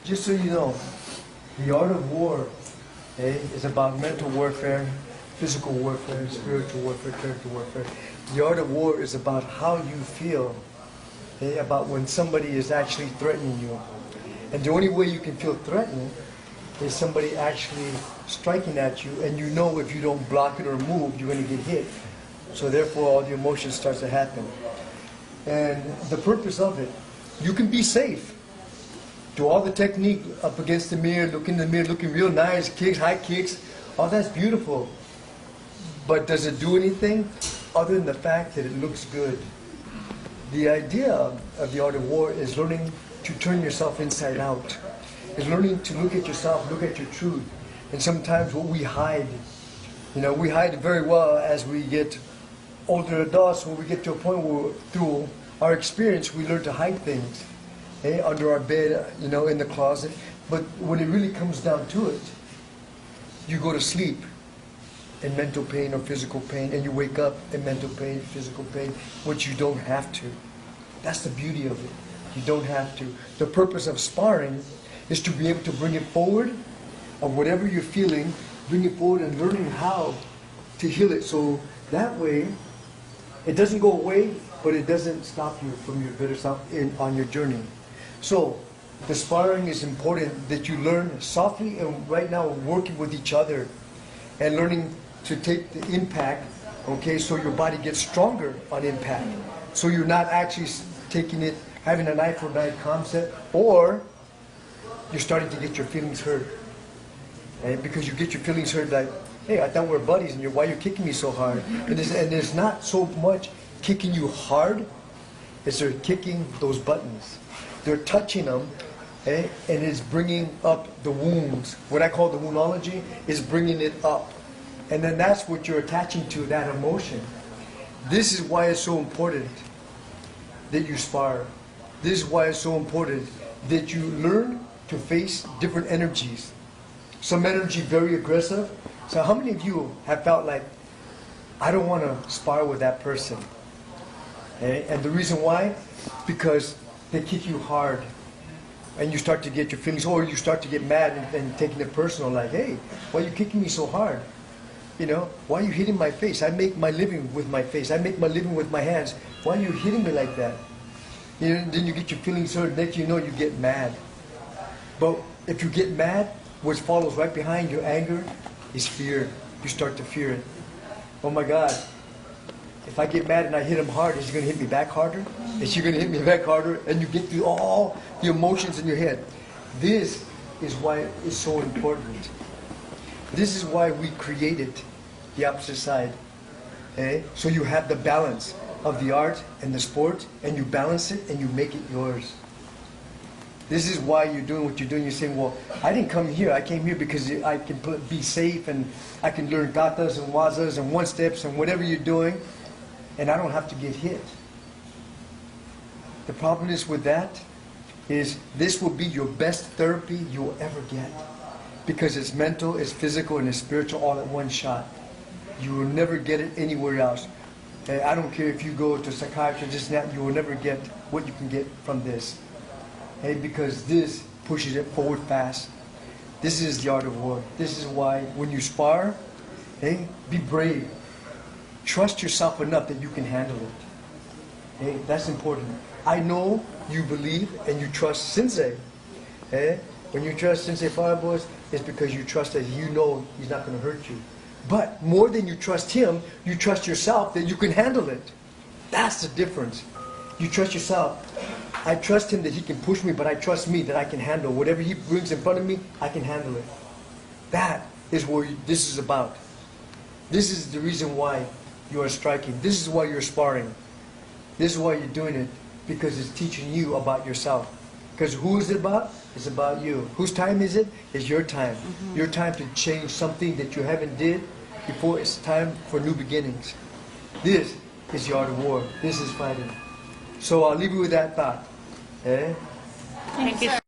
Just so you know, the art of war is about mental warfare, physical warfare, spiritual warfare, character warfare. The art of war is about how you feel, about when somebody is actually threatening you. And the only way you can feel threatened is somebody actually striking at you, and you know if you don't block it or move, you're going to get hit. So therefore, all the emotion starts to happen. And the purpose of it, you can be safe. Do all the technique up against the mirror, look in the mirror, looking real nice, kicks, high kicks, all that's beautiful. But does it do anything other than the fact that it looks good? The idea of the art of war is learning to turn yourself inside out. Is learning to look at yourself, look at your truth. And sometimes what we hide, we hide it very well as we get older adults. When we get to a point where through our experience we learn to hide things. Under our bed, in the closet. But when it really comes down to it, you go to sleep in mental pain or physical pain, and you wake up in mental pain, physical pain, which you don't have to. That's the beauty of it. You don't have to. The purpose of sparring is to be able to bring it forward, of whatever you're feeling, bring it forward and learning how to heal it. So that way, it doesn't go away, but it doesn't stop you from your better self on your journey. So, the sparring is important that you learn softly, and right now we're working with each other and learning to take the impact, so your body gets stronger on impact. So you're not actually taking it, having an eye for an eye concept, or you're starting to get your feelings hurt. Because you get your feelings hurt like, hey, I thought we were buddies, and why are you kicking me so hard? And there's not so much kicking you hard, as they're kicking those buttons. They're touching them, and it's bringing up the wounds. What I call the woundology is bringing it up. And then that's what you're attaching to, that emotion. This is why it's so important that you spar. This is why it's so important that you learn to face different energies. Some energy very aggressive. So how many of you have felt like, I don't want to spar with that person? And the reason why? Because they kick you hard, and you start to get your feelings, or you start to get mad and taking it personal, like, hey, why are you kicking me so hard? Why are you hitting my face? I make my living with my face. I make my living with my hands. Why are you hitting me like that? Then you get your feelings hurt. Next you get mad. But if you get mad, what follows right behind your anger is fear. You start to fear it. Oh my God. If I get mad and I hit him hard, is he going to hit me back harder? Is she going to hit me back harder? And you get through all the emotions in your head. This is why it's so important. This is why we created the opposite side. So you have the balance of the art and the sport, and you balance it and you make it yours. This is why you're doing what you're doing. You're saying, well, I didn't come here. I came here because I can be safe, and I can learn gatas and wazas and one-steps and whatever you're doing, and I don't have to get hit. The problem is with that is this will be your best therapy you will ever get, because it's mental, it's physical, and it's spiritual all at one shot. You will never get it anywhere else. And I don't care if you go to a psychiatrist, this and that, you will never get what you can get from this. Because this pushes it forward fast. This is the art of war. This is why when you spar, be brave. Trust yourself enough that you can handle it. That's important. I know you believe and you trust Sensei. When you trust Sensei Fire Boys, it's because you trust that he's not going to hurt you. But more than you trust him, you trust yourself that you can handle it. That's the difference. You trust yourself. I trust him that he can push me, but I trust me that I can handle whatever he brings in front of me. I can handle it. That is what this is about. This is the reason why you are striking. This is why you're sparring. This is why you're doing it, because it's teaching you about yourself. Because who is it about? It's about you. Whose time is it? It's your time. Your time to change something that you haven't did before. It's time for new beginnings. This is the art of war. This is fighting. So I'll leave you with that thought. Thank you.